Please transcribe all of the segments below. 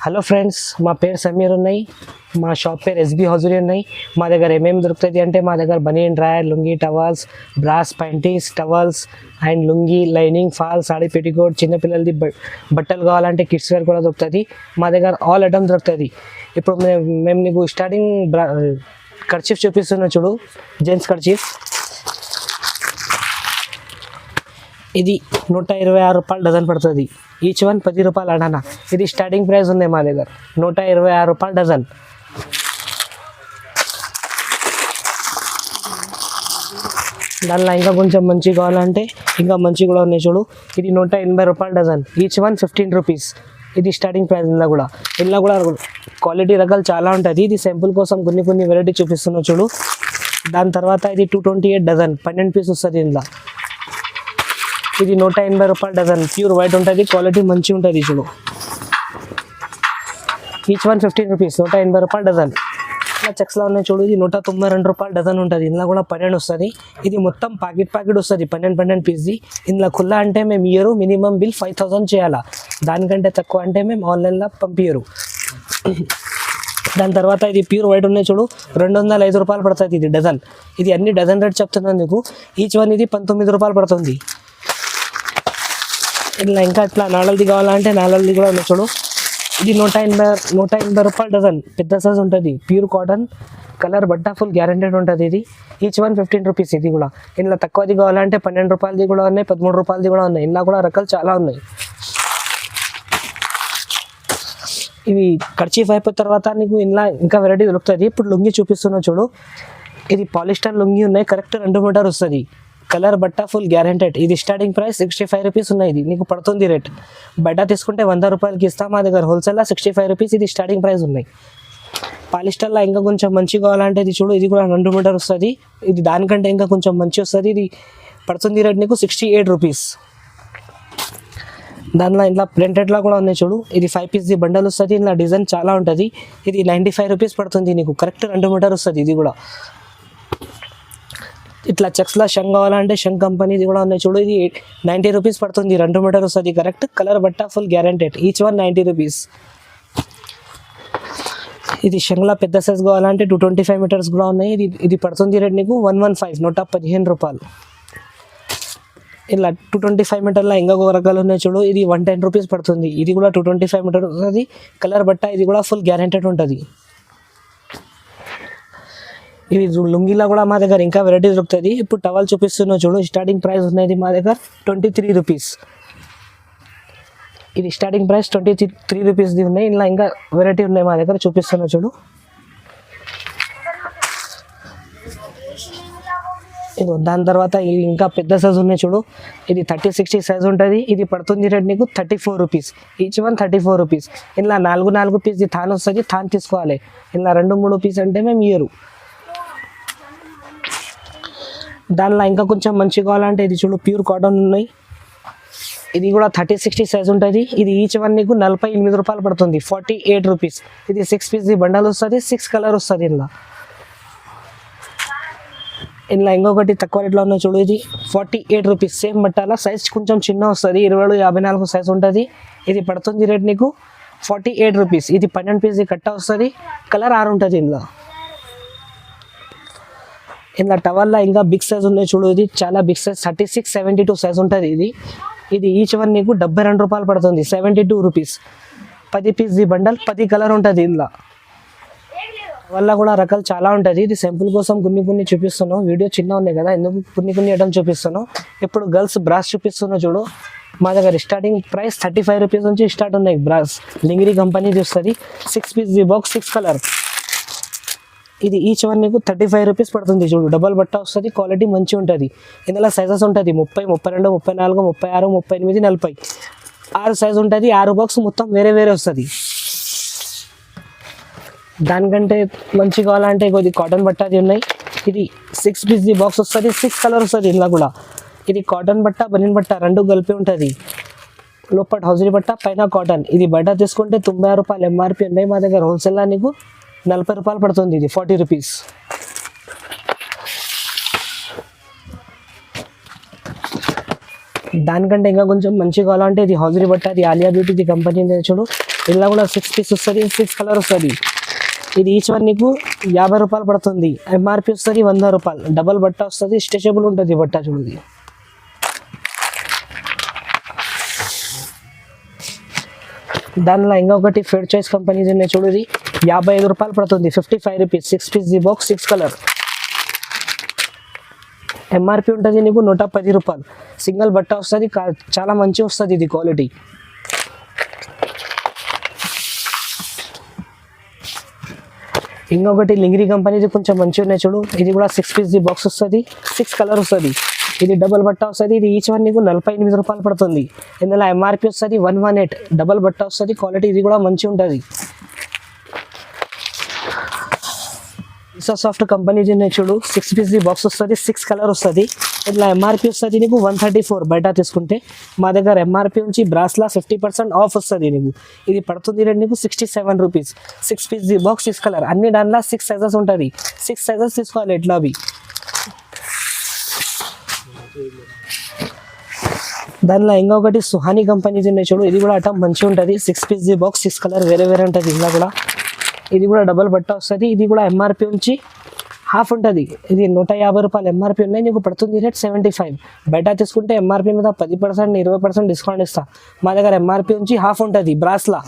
Hello friends, మా పేరు సమీర్ ఉన్నాయి. మా షాప్ పేరు ఎస్బీ హౌజరీ ఉన్నాయి. మా దగ్గర ఏమేమి దొరుకుతుంది అంటే మా దగ్గర banian drawer, lungi, towels, bras panties, towels and lungi, lining, fall, sari, petticoat, చిన్నపిల్లలది బట్టలు కావాలంటే కిడ్స్ వేర్ కూడా దొరుకుతుంది. మా దగ్గర ఆల్ ఐటమ్ దొరుకుతుంది. ఇప్పుడు మేము నీకు స్టార్టింగ్ కర్చీఫ్ చూపిస్తున్నా చూడు, జెంట్స్ కర్చీఫ్. ఇది 126 రూపాయలు డజన్ పడుతుంది. ఈచ్ వన్ 10 రూపాయలు అడానా. ఇది స్టార్టింగ్ ప్రైస్ ఉన్నాయి మా దగ్గర, 126 రూపాయలు డజన్. దానిలో ఇంకా కొంచెం మంచి కావాలంటే ఇంకా మంచి కూడా ఉన్నాయి చూడు. ఇది 180 రూపాయలు డజన్. Each one 15 rupees. ఇది స్టార్టింగ్ ప్రైస్. ఇలా కూడా క్వాలిటీ రకాలు చాలా ఉంటుంది. ఇది సింపుల్ కోసం కొన్ని వెరైటీ చూపిస్తున్నావు చూడు. దాని తర్వాత ఇది 228 డజన్, 12 పీస్ వస్తుంది. ఇందులో ఇది 180 రూపాయలు డజన్. ప్యూర్ వైట్ ఉంటుంది, క్వాలిటీ మంచిగా ఉంటుంది చూడు. ఈచ్ వన్ 15 రూపీస్, 180 రూపాయలు డజన్. ఇలా చెక్స్లో ఉన్నాయి చూడు. ఇది 192 రూపాయలు డజన్ ఉంటుంది. ఇందులో కూడా 12 వస్తుంది. ఇది మొత్తం ప్యాకెట్ వస్తుంది, 12 పీస్ది. ఇందులో ఖుల్లా అంటే మేము ఇయరు మినిమం బిల్ 5000 చేయాలా. దానికంటే తక్కువ అంటే మేము ఆన్లైన్లో పంపించరు. దాని తర్వాత ఇది ప్యూర్ వైట్ ఉన్నాయి చూడు, 205 రూపాయలు పడుతుంది ఇది డజన్. ఇది అన్ని డజన్ రేట్ చెప్తున్నాను నీకు. ఈచ్ వన్ ఇది 19 రూపాయలు పడుతుంది. ఇట్లా ఇంకా ఇట్లా నాలల్ది కావాలంటే నాలల్ది కూడా ఉన్నాయి చూడు. ఇది 180 రూపాయలు డజన్. పెద్ద సైజ్ ఉంటుంది, ప్యూర్ కాటన్, కలర్ బట్ట ఫుల్ గ్యారెంటెడ్ ఉంటుంది. ఇది ఈచ్ వన్ 15 రూపీస్. ఇది కూడా ఇందులో తక్కువది కావాలంటే 12 రూపాయలది కూడా ఉన్నాయి, 13 రూపాయలది కూడా ఉన్నాయి. ఇందులో కూడా రకాలు చాలా ఉన్నాయి. ఇవి కర్చీఫ్ అయిపోయిన తర్వాత నీకు ఇందులో ఇంకా వెరైటీ దొరుకుతుంది. ఇప్పుడు లుంగి చూపిస్తున్నా చూడు. ఇది పాలిస్టర్ లుంగి ఉన్నాయి, కరెక్ట్ 2 మీటర్ వస్తుంది. కలర్ బట్ట ఫుల్ గ్యారెంటెడ్. ఇది స్టార్టింగ్ ప్రైస్ 65 రూపీస్ ఉన్నాయి. ఇది నీకు పడుతుంది రేట్. బయట తీసుకుంటే 100 రూపాయలకి ఇస్తాం. మా దగ్గర హోల్సేల్లో 65 రూపీస్ ఇది స్టార్టింగ్ ప్రైస్ ఉన్నాయి. పాలిస్టర్లో ఇంకా కొంచెం మంచి కావాలంటే ఇది చూడు. ఇది కూడా 2 మీటర్ వస్తుంది. ఇది దానికంటే ఇంకా కొంచెం మంచి వస్తుంది. ఇది పడుతుంది రేట్ నీకు 68 రూపీస్. దానిలో ఇంట్లో ప్రింటెడ్లో కూడా ఉన్నాయి చూడు. ఇది 5 పీస్ది బండల్ వస్తుంది. ఇందులో డిజైన్ చాలా ఉంటుంది. ఇది 95 రూపీస్ పడుతుంది నీకు. కరెక్ట్ 2 మీటర్ వస్తుంది. ఇది కూడా ఇట్లా చెక్స్లో షంగ్ కావాలంటే షంగ్ కంపెనీది కూడా ఉన్నాయి చూడు. ఇది 90 రూపీస్ పడుతుంది, 2 మీటర్ వస్తుంది. కరెక్ట్ కలర్ బట్ట full guaranteed. Each one 90 rupees. ఇది షంగ్లో పెద్ద సైజ్ కావాలంటే 225 మీటర్స్ కూడా ఉన్నాయి. ఇది పడుతుంది రేట్ నీకు 115, 115 రూపాయలు. ఇలా 225 మీటర్లో ఇంకా రకాలు ఉన్నాయి చూడు. ఇది 110 రూపీస్ పడుతుంది. ఇది కూడా 225 మీటర్ వస్తుంది. కలర్ బట్ట ఇది కూడా ఫుల్ గ్యారెంటెడ్ ఉంటుంది. ఇవి లుంగిలో కూడా మా దగ్గర ఇంకా వెరైటీ దొరుకుతుంది. ఇప్పుడు టవల్ చూపిస్తున్నావు చూడు. స్టార్టింగ్ ప్రైస్ ఉన్నది మా దగ్గర 23 రూపీస్. ఇది స్టార్టింగ్ ప్రైస్ 23 రూపీస్ది ఉన్నాయి. ఇలా ఇంకా వెరైటీ ఉన్నాయి మా దగ్గర, చూపిస్తున్నావు చూడు. ఇదో దాని తర్వాత ఇంకా పెద్ద సైజ్ ఉన్నాయి చూడు. ఇది 30-60 సైజ్ ఉంటుంది. ఇది పడుతుంది రేట్ నీకు 34 రూపీస్. Each one 34 rupees. ఇలా 4 పీస్ది థాన్ వస్తుంది. థాన్ తీసుకోవాలి. ఇలా 2-3 పీస్ అంటే మేము ఇయ్యరు. దానిలో ఇంకా కొంచెం మంచి కావాలంటే ఇది చూడు, ప్యూర్ కాటన్ ఉన్నాయి. ఇది కూడా 30-60 సైజ్ ఉంటుంది. ఇది ఈచ్ వన్ నీకు 48 రూపాయలు పడుతుంది, 48 రూపీస్. ఇది 6 పీస్ది బండల్ వస్తుంది, 6 కలర్ వస్తుంది. ఇందులో ఇంకొకటి తక్కువ రేట్లో ఉన్నాయి చూడు. ఇది 48 రూపీస్. సేమ్ బట్టాల సైజ్ కొంచెం చిన్న వస్తుంది, 27-54 సైజ్ ఉంటుంది. ఇది పడుతుంది రేట్ నీకు 48 రూపీస్. ఇది 12 పీస్ది కట్ట వస్తుంది, కలర్ 6 ఉంటుంది. ఇందులో టవల్లో ఇంకా బిగ్ సైజ్ ఉన్నాయి చూడు. ఇది చాలా బిగ్ సైజ్, 36-72 సైజ్ ఉంటుంది. ఇది ఈచ్ వన్ నీకు 72 రూపాయలు పడుతుంది, 72 రూపీస్. 10 పీస్ది బండల్, 10 కలర్ ఉంటుంది. ఇందులో వల్ల కూడా రకాలు చాలా ఉంటుంది. ఇది సింపుల్ కోసం కొన్ని చూపిస్తున్నాను. వీడియో చిన్న ఉన్నాయి కదా, ఎందుకు కొన్ని ఐటమ్ చూపిస్తున్నాను. ఇప్పుడు గర్ల్స్ బ్రాస్ చూపిస్తున్నాను చూడు. మా దగ్గర స్టార్టింగ్ ప్రైస్ 35 రూపీస్ నుంచి స్టార్ట్ ఉన్నాయి. బ్రాస్ లింగిరీ కంపెనీ వస్తుంది. 6 పీస్ది బాక్స్, 6 కలర్. ఇది ఈచ్ వన్ నీకు 35 రూపీస్ పడుతుంది చూడు. డబల్ బట్ట వస్తుంది, క్వాలిటీ మంచిగా ఉంటుంది. ఇందులో సైజెస్ ఉంటుంది 30, 32, 34, 36, 38, 40. 6 సైజ్ ఉంటుంది. 6 బాక్స్ మొత్తం వేరే వస్తుంది. దానికంటే మంచి కావాలంటే కొద్ది కాటన్ బట్టది ఉన్నాయి. ఇది 6 పీస్ది బాక్స్ వస్తుంది, 6 కలర్ వస్తుంది. ఇందులో కూడా ఇది కాటన్ బట్ట, బనియన్ బట్ట 2 కలిపి ఉంటుంది. లోపల హౌజరీ బట్ట, పైన కాటన్. ఇది బట్ట తీసుకుంటే 90 రూపాయలు ఎంఆర్పి ఉన్నాయి. మా దగ్గర హోల్సేల్లో నీకు 40 రూపాయలు పడుతుంది. ఇది 40 రూపీస్. దానికంటే ఇంకా కొంచెం మంచిగా కావాలంటే ఇది హౌజరీ బట్ట, అది ఆలియా బ్యూటీది కంపెనీ చూడు. ఇలా కూడా 6 పీస్ వస్తుంది, 6 కలర్ వస్తుంది. ఇది ఈచ్ వన్ నీకు 50 రూపాయలు పడుతుంది. ఎంఆర్పి వస్తుంది 100 రూపాయలు. డబల్ బట్ట వస్తుంది, స్ట్రెచబుల్ ఉంటుంది బట్ట చూడు. దానిలో ఇంకొకటి ఫెడ్ చాయిస్ కంపెనీస్ ఉన్నాయి చూడు. ఇది 55 రూపాయలు పడుతుంది, 55 rupees. 6 piece the box, 6 colour. MRP ఉంటుంది నీకు 110 రూపాయలు. సింగిల్ బట్ట వస్తుంది, చాలా మంచిగా వస్తుంది ఇది క్వాలిటీ. ఇంకొకటి లింగిరి కంపెనీది కొంచెం మంచిగా ఉన్నాయి చూడు. ఇది కూడా 6 పీస్ ది బాక్స్ వస్తుంది, 6 కలర్ వస్తుంది. ఇది డబల్ బట్ట వస్తుంది. ఇది ఈచ్ వన్ నీకు 48 రూపాయలు పడుతుంది. ఇందులో ఎంఆర్పి వస్తుంది 118. డబల్ బట్ట వస్తుంది, క్వాలిటీ ఇది కూడా మంచిగా ఉంటుంది. ఇసా సాఫ్ట్ కంపెనీది ఉన్నాయి చూడు. 6 పీస్ ది బాక్స్ వస్తుంది, 6 కలర్ వస్తుంది. ఇందులో ఎంఆర్పి వస్తుంది నీకు 134 బయట తీసుకుంటే. మా దగ్గర ఎంఆర్పి నుంచి బ్రాస్లా 50% ఆఫ్ వస్తుంది నీకు. ఇది పడుతుంది రేట్ నీకు 67 rupees. 6 piece the box, 6 colour. అన్ని దాంట్లో 6 సైజెస్ ఉంటుంది. 6 సైజెస్ తీసుకోవాలి ఎట్లా అవి. దానిలో ఇంకొకటి సుహానీ కంపెనీది ఉన్నాయి చూడు. ఇది కూడా అటం మంచిగా ఉంటుంది. 6 పీస్ ది బాక్స్, 6 కలర్ వేరే వేరే ఉంటుంది. ఇలా కూడా ఇది కూడా డబల్ బట్ట వస్తుంది. ఇది కూడా ఎంఆర్పి నుంచి హాఫ్ ఉంటుంది. ఇది 150 రూపాయలు ఎంఆర్పి ఉన్నాయి, నీకు పడుతుంది రేట్ 75. బయట తీసుకుంటే ఎంఆర్పి మీద 10%, 20% డిస్కౌంట్ ఇస్తా. మా దగ్గర ఎంఆర్పి నుంచి హాఫ్ ఉంటుంది బ్రాస్లా.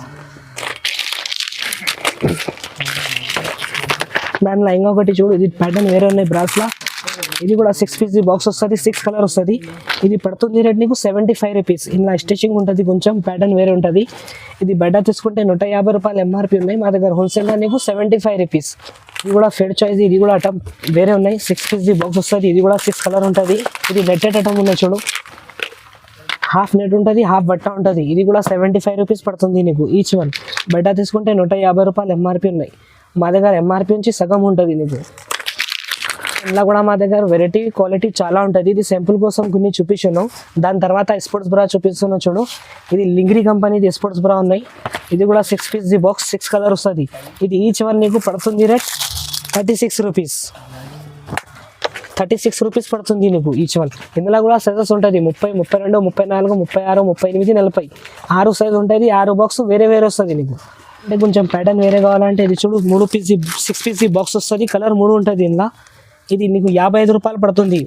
దానిలో ఇంకొకటి చూడు. ఇది ప్యాటర్న్ వేరే ఉన్నాయి బ్రాస్లా. ఇది కూడా 6 పీస్ ది బాక్స్ వస్తుంది, 6 కలర్ వస్తుంది. ఇది పడుతుంది రేట్ నీకు 75 రూపీస్. ఇందులో స్టిచ్చింగ్ ఉంటుంది, కొంచెం ప్యాటర్న్ వేరే ఉంటుంది. ఇది బయట తీసుకుంటే 150 రూపాయలు ఎంఆర్పి ఉన్నాయి. మా దగ్గర హోల్సేల్లో నీకు 75 రూపీస్. ఇది కూడా ఫెడ్ చాయిస్, ఇది కూడా అటం వేరే ఉన్నాయి. 6 పీస్ ది బాక్స్ వస్తుంది. ఇది కూడా 6 కలర్ ఉంటుంది. ఇది నెట్టెడ్ అటం ఉన్నాయి చూడు. హాఫ్ నెట్ ఉంటుంది, హాఫ్ బట్ట ఉంటుంది. ఇది కూడా 75 రూపీస్ పడుతుంది నీకు ఈచ్ వన్. బయట తీసుకుంటే 150 రూపాయలు ఎంఆర్పి ఉన్నాయి. మా దగ్గర ఎంఆర్పి నుంచి సగం ఉంటుంది నీకు. ఇలా కూడా మా దగ్గర వెరైటీ క్వాలిటీ చాలా ఉంటుంది. ఇది సింపుల్ కోసం కొన్ని చూపించాను. దాని తర్వాత స్పోర్ట్స్ బ్రా చూపిస్తున్నాను చూడు. ఇది లింగిరి కంపెనీది స్పోర్ట్స్ బ్రా ఉన్నాయి. ఇది కూడా 6 పీస్ ది బాక్స్, 6 కలర్ వస్తుంది. ఇది ఈచ్ వన్ నీకు పడుతుంది రేట్ 36 రూపీస్. 36 రూపీస్ పడుతుంది నీకు ఈచ్ వన్. ఇందులో కూడా సైజెస్ ఉంటుంది 30, 32, 34, 36, 38, 40. 6 సైజ్ ఉంటుంది. 6 బాక్స్ వేరే వేరే వస్తుంది నీకు. అంటే కొంచెం ప్యాటర్న్ వేరే కావాలంటే ఇది చూడు. 3 పీస్ 6 పీస్ ది బాక్స్ వస్తుంది, కలర్ 3 ఉంటుంది ఇందులో. ఇది నీకు 55 రూపాయలు పడుతుంది.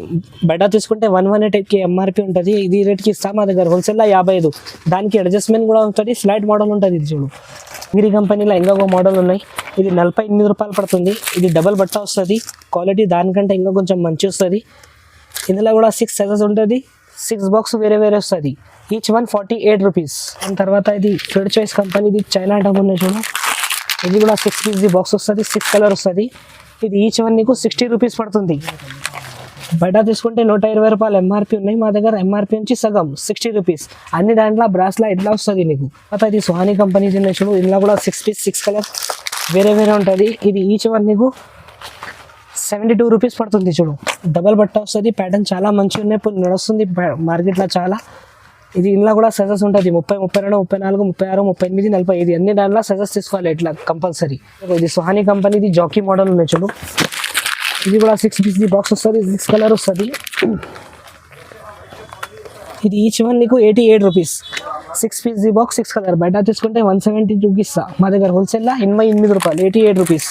బయట తీసుకుంటే 118కి ఎంఆర్పి ఉంటుంది. ఇది రేట్కి ఇస్తాం మా దగ్గర హోల్సేల్లో 55. దానికి అడ్జస్ట్మెంట్ కూడా ఉంటుంది. స్లైడ్ మోడల్ ఉంటుంది ఇది చూడు. గిరి కంపెనీలో ఇంకొక మోడల్ ఉన్నాయి. ఇది 48 రూపాయలు పడుతుంది. ఇది డబల్ బట్ట వస్తుంది, క్వాలిటీ దానికంటే ఇంకా కొంచెం మంచి వస్తుంది. ఇందులో కూడా 6 సైజెస్ ఉంటుంది, 6 బాక్స్ వేరే వేరే వస్తుంది. Each one 48 rupees. దాని తర్వాత ఇది ఫెడ్ చాయిస్ కంపెనీది చైనా ఐటమ్ ఉన్నాయి చూడు. ఇది కూడా 6 పీస్ ది బాక్స్ వస్తుంది, 6 కలర్ వస్తుంది. ఇది ఈచ్ వన్ నీకు 60 రూపీస్ పడుతుంది. బయట తీసుకుంటే 120 రూపాయలు ఎంఆర్పి ఉన్నాయి. మా దగ్గర ఎంఆర్పి నుంచి సగం 60 రూపీస్. అన్ని దాంట్లో బ్రాస్లా ఇట్లా వస్తుంది నీకు. తర్వాత ఇది సుహానీ కంపెనీది ఉన్నాయి చూడు. ఇందులో కూడా 6 పీస్, 6 కలర్ వేరే వేరే ఉంటుంది. ఇది ఈచ్ వన్ నీకు 72 రూపీస్ పడుతుంది చూడు. డబల్ బట్ట వస్తుంది, ప్యాటర్న్ చాలా మంచిగా ఉన్నాయి. ఇప్పుడు నడుస్తుంది మార్కెట్లో చాలా. ఇది ఇందులో కూడా సైజెస్ ఉంటుంది 30, 32, 34, 36, 38, 40. ఇది అన్ని దాంట్లో సైజెస్ తీసుకోవాలి ఇట్లా కంపల్సరీ. ఇది సుహానీ కంపెనీది జాకీ మోడల్ ఉన్నాయి చూడు. ఇది కూడా 6 పీస్ ది బాక్స్ వస్తుంది, 6 కలర్ వస్తుంది. ఇది ఈచ్ వన్ నీకు 88 rupees. 6 piece the box, 6 colour. బయట తీసుకుంటే 172కి ఇస్తా. మా దగ్గర హోల్సేల్లో 88 రూపాయలు, 88 రూపీస్.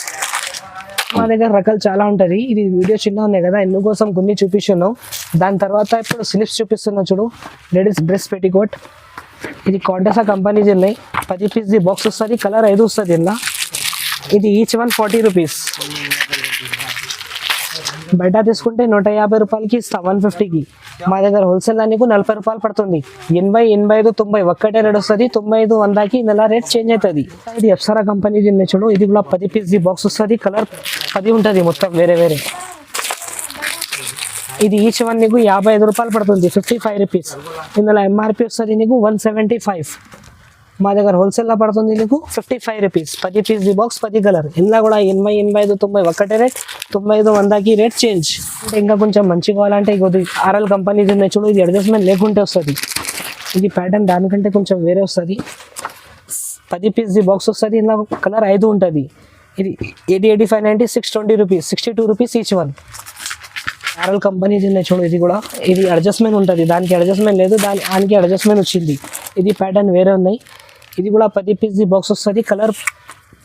మా దగ్గర రకాలు చాలా ఉంటుంది. ఇది వీడియో చిన్న ఉన్నాయి కదా, ఎందుకోసం కొన్ని చూపిస్తున్నాను. దాని తర్వాత ఇప్పుడు స్లిప్స్ చూపిస్తున్నా చూడు. Ladies dress petticoat. ఇది కాంటెసా కంపెనీది ఉన్నాయి. 10 పీస్ ది బాక్స్ వస్తుంది, కలర్ 5 వస్తుంది ఇందులో. ఇది ఈచ్ వన్ 40 రూపీస్. బయట తీసుకుంటే 150 రూపాయలకి ఇస్తా, 150కి. మా దగ్గర హోల్సేల్లో నీకు 40 రూపాయలు పడుతుంది. 80, 85, 90 ఒక్కటే రేట్ వస్తుంది. 95, 100కి నెల రేట్ చేంజ్ అవుతుంది. ఇది ఎప్సరా కంపెనీది ఉన్నాయి చూడు. ఇది కూడా 10 పీస్ ది బాక్స్ వస్తుంది, కలర్ 10 ఉంటుంది మొత్తం వేరే వేరే. ఇది ఈచ్ వన్ నీకు 55 రూపాయలు పడుతుంది, 55 రూపీస్. ఇందులో ఎంఆర్పి వస్తుంది నీకు 175. మా దగ్గర హోల్సేల్లో పడుతుంది నీకు 55 rupees. 10 piece the box, 10 colour. ఇందులో కూడా 80, 85, 90 ఒక్కటే రేట్. 95, 100కి rate change. అంటే ఇంకా కొంచెం మంచిగా కావాలంటే ఇది ఆర్ఎల్ కంపెనీది ఉన్నాయి చూడు. ఇది అడ్జస్ట్మెంట్ లేకుంటే వస్తుంది. ఇది ప్యాటర్న్ దానికంటే కొంచెం వేరే వస్తుంది. 10 పీస్ ది బాక్స్ వస్తుంది. ఇందులో కలర్ 5 ఉంటుంది. ఇది 80, 85, 90, 620 rupees, 62 rupees each one. RL company ఉన్నాయి చూడు. ఇది కూడా ఇది అడ్జస్ట్మెంట్ ఉంటుంది, దానికి అడ్జస్ట్మెంట్ లేదు, దానికి అడ్జస్ట్మెంట్ వచ్చింది. ఇది ప్యాటర్న్ వేరే ఉన్నాయి. ఇది కూడా 10 పీస్ బాక్స్ వస్తుంది. కలర్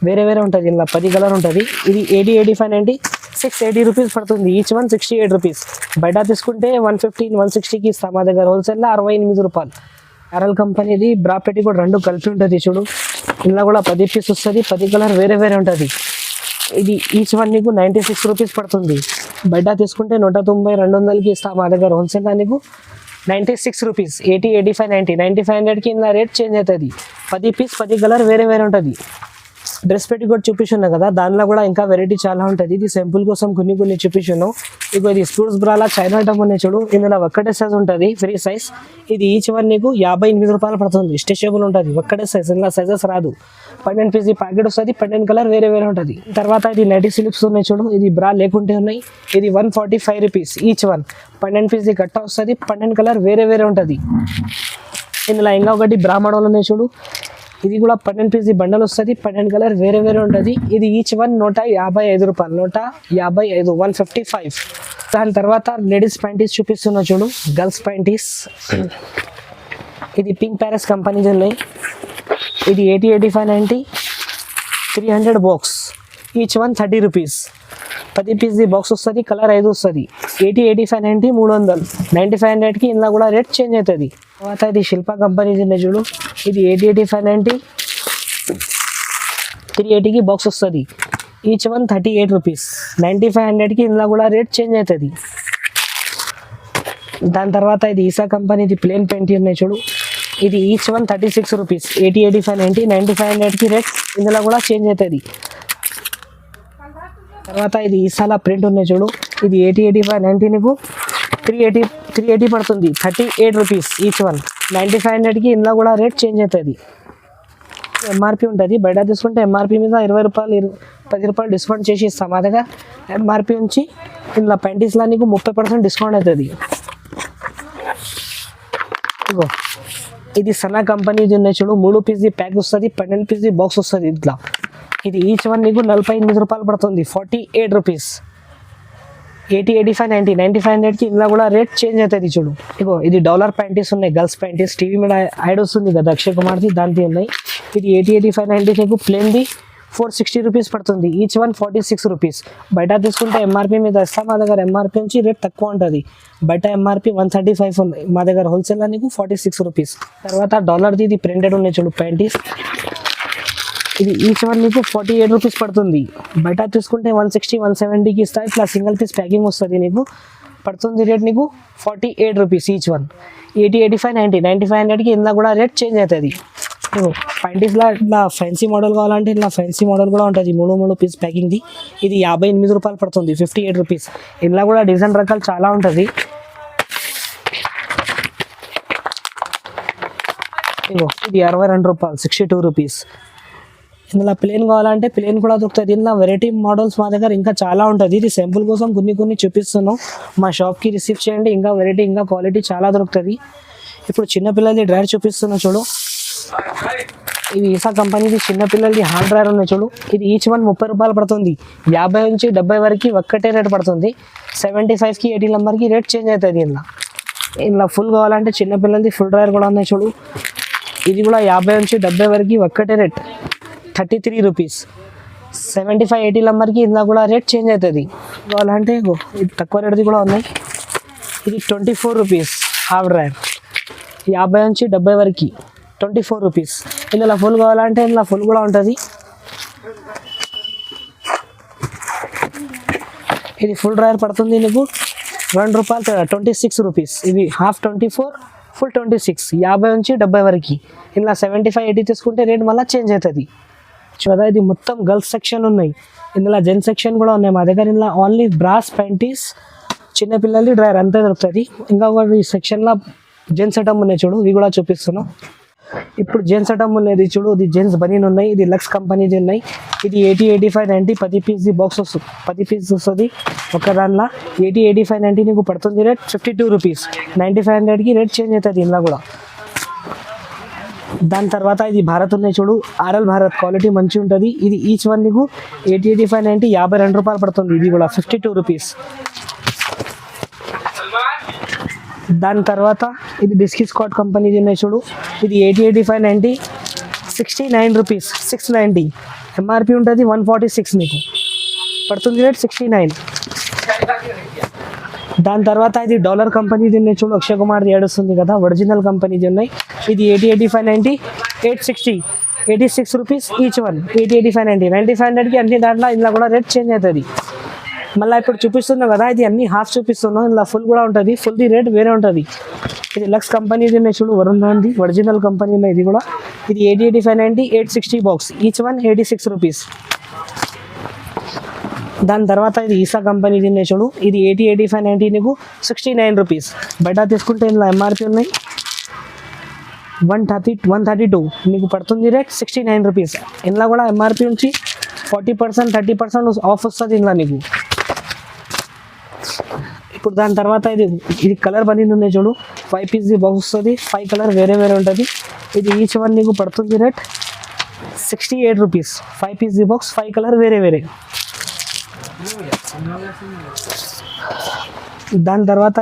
వేరే వేరే ఉంటుంది, ఇలా 10 కలర్ ఉంటుంది. ఇది 80, 85, 90, 680 రూపీస్ పడుతుంది. Each one 68 rupees. బయట తీసుకుంటే 115, 160కి ఇస్తాం. మా దగ్గర హోల్సేల్లో 68 రూపాయలు. ఆర్ఎల్ కంపెనీది బ్రా పెట్టి కూడా 2 కలిపి ఉంటుంది చూడు. ఇలా కూడా 10 పీస్ వస్తుంది, 10 కలర్ వేరే వేరే ఉంటుంది. ఇది ఈచ్ వన్ నీకు 96 రూపీస్ పడుతుంది. బయట తీసుకుంటే 190, 200కి ఇస్తాం. మా దగ్గర హోల్సేల్లో నీకు 96 రూపీస్. 80, 85, 90, 9500కి ఇలా రేట్ చేంజ్ అవుతుంది. 10 పీస్ 10 కలర్ వేరే వేరే ఉంటుంది. డ్రెస్ పెట్టి కూడా చూపిస్తున్నాను కదా, దానిలో కూడా ఇంకా వెరైటీ చాలా ఉంటుంది. ఇది సింపుల్ కోసం కొన్ని చూపిస్తున్నాను. ఇగో ఇది స్పోర్ట్స్ బ్రాలా చైనా టమ్ ఉన్నాయి చూడు. ఇందులో ఒక్కటే సైజ్ ఉంటుంది, ఫ్రీ సైజ్. ఇది ఈచ్ వన్ నీకు 58 రూపాయలు పడుతుంది. స్ట్రెచబుల్ ఉంటుంది, ఒక్కటే సైజ్, ఇలా సైజెస్ రాదు. 12 పీస్ ప్యాకెట్ వస్తుంది, 12 కలర్ వేరే వేరే ఉంటుంది. తర్వాత ఇది నైటీ స్లిప్స్ ఉన్నాయి చూడు. ఇది బ్రా లేకుంటే ఉన్నాయి. ఇది 145 రూపీస్ ఈచ్ వన్. 12 పీస్ కట్ట వస్తుంది, 12 కలర్ వేరే వేరే ఉంటుంది. ఇందులో ఇంకా ఒకటి బ్రా మోడల్ ఉన్నాయి చూడు. ఇది కూడా 12 పీస్ బండల్ వస్తుంది, 12 కలర్ వేరే వేరే ఉంటుంది. ఇది ఈచ్ వన్ 155 రూపాయలు. 155, 155. దాని తర్వాత లేడీస్ ప్యాంటీస్ చూపిస్తున్నా చూడు, గర్ల్స్ ప్యాంటీస్. ఇది పింక్ ప్యారెస్ కంపెనీ ఉన్నాయి. ఇది 80, 85, 90, 300 box. Each one 30 rupees. 10 piece box వస్తుంది, కలర్ 5 వస్తుంది. 80, 85, 90, 300. 9500కి ఇందులో కూడా రేట్ చేంజ్ అవుతుంది. తర్వాత ఇది శిల్ప కంపెనీ ఉన్నాయి చూడు. ఇది 80, 85, 90, 380కి బాక్స్ వస్తుంది. Each one 38 rupees. 9500కి ఇందులో కూడా రేట్ చేంజ్ అవుతుంది. దాని తర్వాత ఇది ఈసా కంపెనీది ప్లేన్ పెయింట్ ఉన్నాయి చూడు. ఇది ఈచ్ వన్ 36 రూపీస్. 80, 85, 90, 9500కి రేట్ ఇందులో కూడా చేంజ్ అవుతుంది. తర్వాత ఇది ఈసాల ప్రింట్ ఉన్నాయి చూడు. ఇది 80, 85, 90 నీకు 380 పడుతుంది. 38 రూపీస్ ఈచ్ వన్. 9500కి ఇందులో కూడా రేట్ చేంజ్ అవుతుంది. ఎంఆర్పి ఉంటుంది. బయట తీసుకుంటే ఎంఆర్పి మీద 20 రూపాయలు, 10 రూపాయలు డిస్కౌంట్ చేసి ఇస్తాం. మా దగ్గర ఎంఆర్పి ఉంచి ఇందులో పెయింటీస్లో నీకు 30% డిస్కౌంట్ అవుతుంది. ఇగో ఇది సనా కంపెనీది ఉన్నాయి చూడు. 3 పీస్ ప్యాక్ వస్తుంది, 12 పీస్ బాక్స్ వస్తుంది ఇట్లా. ఇది ఈచ్ వన్ నీకు 48 రూపాయలు పడుతుంది. 48 రూపీస్. 80, 85, 90, 9500కి ఇందులో కూడా రేట్ చేంజ్ అవుతుంది చూడు. ఇగో ఇది డాలర్ ప్యాంటీస్ ఉన్నాయి, గర్ల్స్ ప్యాంటీస్. టీవీ మీద యాడ్ వస్తుంది కదా అక్షయ్ కుమార్ది, దాంతో ఉన్నాయి. ఇది 80, 85, 90 నీకు ప్లేన్ది 460 రూపీస్ పడుతుంది. Each one 46 rupees. బయట తీసుకుంటే ఎంఆర్పి మీద ఇస్తాం. మా దగ్గర ఎంఆర్పి నుంచి రేట్ తక్కువ ఉంటుంది. బయట ఎంఆర్పి 135 ఉన్నాయి, మా దగ్గర హోల్సేల్లో నీకు 46 రూపీస్. తర్వాత డాలర్ది ఇది ప్రింటెడ్ ఉన్నాయి చూడు ప్యాంటీస్. ఇది ఈచ్ వన్ నీకు 48 రూపీస్ పడుతుంది. బయట తీసుకుంటే 160, 170కి ఇస్తా. ఇట్లా సింగిల్ పీస్ ప్యాకింగ్ వస్తుంది నీకు. పడుతుంది రేట్ నీకు 48 రూపీస్ ఈచ్ వన్. 80, 85, 90, 9500కి ఇందులో కూడా రేట్ చేంజ్ అవుతుంది. ప్యాంటీస్లో ఇట్లా ఫ్యాన్సీ మోడల్ కావాలంటే ఇట్లా ఫ్యాన్సీ మోడల్ కూడా ఉంటుంది. 3 పీస్ ప్యాకింగ్ది. ఇది 58 రూపాయలు పడుతుంది. 58 రూపీస్. ఇందులో కూడా డిజైన్ రకాలు చాలా ఉంటుంది. ఇగో ఇది 62 రూపాయలు, 62 రూపీస్. ఇందులో ప్లేన్ కావాలంటే ప్లేన్ కూడా దొరుకుతుంది. ఇందులో వెరైటీ మోడల్స్ మా దగ్గర ఇంకా చాలా ఉంటుంది. ఇది శాంపుల్ కోసం కొన్ని చూపిస్తున్నాం. మా షాప్కి రిసీవ్ చేయండి. ఇంకా వెరైటీ, ఇంకా క్వాలిటీ చాలా దొరుకుతుంది. ఇప్పుడు చిన్నపిల్లలది డ్రైర్ చూపిస్తున్నా చూడు. ఇది ఈసా కంపెనీది చిన్నపిల్లలది హ్యాండ్ డ్రైర్ ఉన్నాయి చూడు. ఇది ఈచ్ వన్ 30 రూపాయలు పడుతుంది. 50 నుంచి 70 వరకు ఒక్కటే రేట్ పడుతుంది. 75కి 80 నెంబర్కి రేట్ చేంజ్ అవుతుంది. ఇందులో ఫుల్ కావాలంటే చిన్నపిల్లలది ఫుల్ డ్రైర్ కూడా ఉన్నాయి చూడు. ఇది కూడా 50 నుంచి 70 వరకు ఒక్కటే రేట్, 33 రూపీస్. 75, 80 నెంబర్కి ఇందులో కూడా రేట్ చేంజ్ అవుతుంది. కావాలంటే ఇది తక్కువ రేట్ది కూడా ఉన్నాయి. ఇది 24 రూపీస్ హాఫ్ డ్రైర్. 50 నుంచి 70 వరకు 24 రూపీస్. ఇందులో ఫుల్ కావాలంటే ఇందులో ఫుల్ కూడా ఉంటుంది. ఇది ఫుల్ డ్రైర్ పడుతుంది నీకు 2 రూపాయలు, 26 రూపీస్. ఇది హాఫ్ 24, ఫుల్ 26. 50 నుంచి 70 వరకు. ఇలా 75, 80 తీసుకుంటే రేట్ మళ్ళీ చేంజ్ అవుతుంది. చూడ ఇది మొత్తం గర్ల్స్ సెక్షన్ ఉన్నాయి. ఇందులో జెంట్స్ సెక్షన్ కూడా ఉన్నాయి మా దగ్గర. ఇందులో ఓన్లీ బ్రాస్ ప్యాంటీస్, చిన్నపిల్లలది డ్రైర్ అంతే దొరుకుతుంది. ఇంకా ఈ సెక్షన్లో జెంట్స్ ఐటమ్ ఉన్నాయి చూడు, ఇవి కూడా చూపిస్తున్నాం. ఇప్పుడు జెంట్స్ ఐటమ్ ఉన్నది చూడు. ఇది జెంట్స్ బనీన్ ఉన్నాయి. ఇది లక్స్ కంపెనీది ఉన్నాయి. ఇది 80, 85, 90, 10 పీస్ బాక్స్ వస్తుంది. 10 పీస్ వస్తుంది ఒక దానిలో. 80, 85, 90 నీకు పడుతుంది రేట్ 52 రూపీస్. 9500కి రేట్ చేంజ్ అవుతుంది ఇందులో కూడా. దాని తర్వాత ఇది భారత్ ఉన్నాయి చూడు. ఆర్ఎల్ భారత్ క్వాలిటీ మంచిగా ఉంటుంది. ఇది ఈచ్ వన్ నీకు 80, 85, 90, 52 రూపాయలు పడుతుంది. ఇది కూడా 52 రూపీస్. దాని తర్వాత ఇది డిస్కీ స్కాట్ కంపెనీది ఉన్నాయి చూడు, ఇది 80, 85, 90, 69 రూపీస్, 690. ఎంఆర్పి ఉంటుంది 146, నీకు పడుతుంది రేట్ 69. దాని తర్వాత ఇది డాలర్ కంపెనీది ఉన్నాయి చూడు, అక్షయ్ కుమార్ది ఏడుస్తుంది కదా, ఒరిజినల్ కంపెనీది ఉన్నాయి. ఇది 80, 85, 90, 860, 86 రూపీస్ ఈచ్ వన్. 80, 85, 90, 9500కి అన్ని దాంట్లో ఇందులో కూడా రేట్ చేంజ్ అవుతుంది. మళ్ళీ ఇప్పుడు చూపిస్తున్నాం కదా, ఇది అన్ని హాఫ్ చూపిస్తున్నాం, ఇందులో ఫుల్ కూడా ఉంటుంది. ఫుల్ది రేట్ వేరే ఉంటుంది. ఇది లక్స్ కంపెనీది ఉన్నాయి చూడు, వరుణ్ ధాన్ది ఒరిజినల్ కంపెనీ ఉన్నాయి ఇది కూడా. ఇది 80, 85, 90, 860 బాక్స్, ఈచ్ వన్ 86 రూపీస్. దాని తర్వాత ఇది ఈసా కంపెనీ ఉన్నాయి చూడు, ఇది 80, 85, 90 నీకు 69 రూపీస్. బయట తీసుకుంటే ఇందులో ఎంఆర్పి ఉన్నాయి 132, నీకు పడుతుంది రేట్ 69 రూపీస్. ఇందులో కూడా ఎంఆర్పి నుంచి 40%, 30% ఆఫ్ వస్తుంది ఇందులో నీకు. ఇప్పుడు దాని తర్వాత ఇది కలర్ బనీన్ ఉన్నాయి చూడు, 5 పీస్ బాక్స్ వస్తుంది, 5 కలర్ వేరే వేరే ఉంటుంది. ఇది ఈచ్ వన్ నీకు పడుతుంది rate 68 rupees. 5 piece box, 5 colour వేరే వేరే. దాని తర్వాత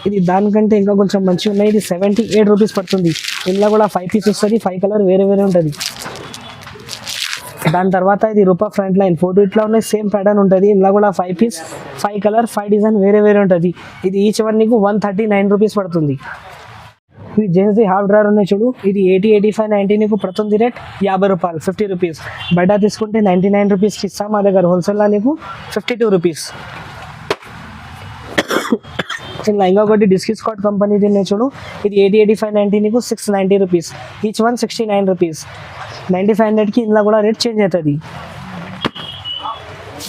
ఇది దానికంటే ఇంకా కొంచెం మంచిగా ఉన్నాయి, ఇది 78 రూపీస్ పడుతుంది. ఇందులో కూడా 5 పీస్ వస్తుంది, 5 కలర్ వేరే వేరే ఉంటుంది. దాని తర్వాత ఇది రూపా ఫ్రంట్ లైన్ ఫోటో ఇట్లా ఉన్నాయి, సేమ్ ప్యాటర్న్ ఉంటుంది. ఇందులో కూడా 5 పీస్, 5 కలర్, 5 డిజైన్ వేరే వేరే ఉంటుంది. ఇది ఈచ్ వన్ నీకు 139 రూపీస్ పడుతుంది. ఇది జెంట్స్ది హాఫ్ డ్రైవర్ ఉన్నాయి చూడు, ఇది 80, 85, 90 నీకు పడుతుంది రేట్ 50 రూపాయలు, 50 రూపీస్. బయట తీసుకుంటే 99 రూపీస్కి ఇస్తాం, మా దగ్గర హోల్సేల్లో నీకు 52 రూపీస్. ఇలా ఇంకొకటి డిస్కీ స్కాట్ కంపెనీది ఉన్నాయి చూడు, ఇది 80, 85, 90 నీకు 690 రూపీస్, ఈచ్ వన్ 69 రూపీస్. 9500కి ఇందులో కూడా రేట్ చేంజ్ అవుతుంది.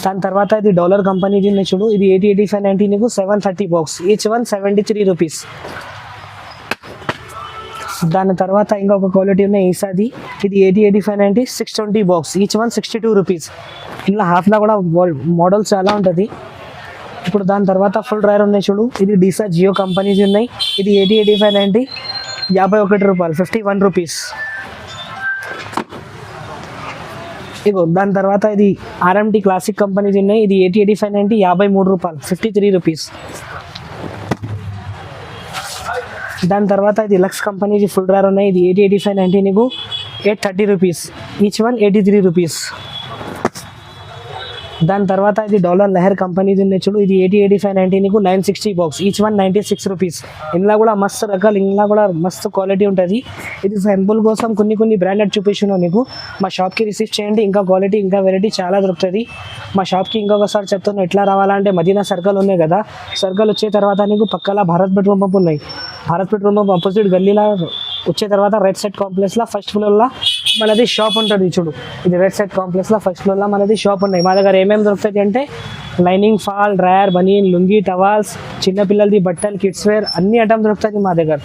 దాని తర్వాత ఇది డాలర్ కంపెనీది ఉన్నాయి చూడు, ఇది 80, 85, 90 నీకు 730 బాక్స్, ఈచ్ వన్ 73 రూపీస్. దాని తర్వాత ఇంకొక క్వాలిటీ ఉన్నాయి ఈసాది, ఇది 80, 85, 90, 620 బాక్స్, ఈచ్ వన్ 62 రూపీస్. ఇలా హాఫ్లో కూడా మోడల్స్ చాలా ఉంటుంది. ఇప్పుడు దాని తర్వాత ఫుల్ డ్రైవర్ ఉన్నాయి చూడు, ఇది డీసా జియో కంపెనీది ఉన్నాయి. ఇది 80, 85, 90, 51 రూపాయలు, 51 రూపీస్. దాని తర్వాత ఇది ఆర్ఎంటీ క్లాసిక్ కంపెనీది ఉన్నాయి, ఇది 80, 85, 90, 53 రూపాయలు, 53 రూపీస్. దాని తర్వాత ఇది లక్స్ కంపెనీది ఫుల్ డ్రైవర్ ఉన్నాయి, ఇది 80, 85, 90 నీకు 830 రూపీస్, ఈచ్ వన్ 83 రూపీస్. దాని తర్వాత ఇది డాలర్ లెహర్ కంపెనీది ఉన్నాయి చూడు, ఇది 80, 85, 90 నీకు 960 బాక్స్, ఈచ్ వన్ 96 రూపీస్. ఇందులో కూడా మస్తు రకాలు, ఇందులో కూడా మస్తు క్వాలిటీ ఉంటుంది. ఇది శాంపుల్ కోసం కొన్ని బ్రాండెడ్ చూపించినావు నీకు. మా షాప్కి రిసీవ్ చేయండి, ఇంకా క్వాలిటీ ఇంకా వెరైటీ చాలా దొరుకుతుంది. మా షాప్కి ఇంకొకసారి చెప్తాను ఎట్లా రావాలంటే, మదీనా సర్కిల్ ఉన్నాయి కదా, సర్కిల్ వచ్చే తర్వాత నీకు పక్కల భారత్ పెట్రోల్ పంప్ ఉన్నాయి. భారత్ పెట్రోల్ పంప్ ఆపోజిట్ గల్లీలో వచ్చే తర్వాత రైట్ సైడ్ కాంప్లెక్స్లో ఫస్ట్ ఫ్లోర్లో మనది షాప్ ఉంటుంది చూడు, ఇది రైట్ సైడ్ కాంప్లెక్స్లో ఫస్ట్ ఫ్లోర్లో మనది షాప్ ఉన్నాయి. మా దగ్గర ఏమేమి దొరుకుతుంది అంటే లైనింగ్, ఫాల్, డ్రయర్, బనీన్, లుంగీ, టవాల్స్, చిన్నపిల్లలది బట్టలు, కిడ్స్ వేర్ అన్ని ఐటమ్ దొరుకుతుంది మా దగ్గర.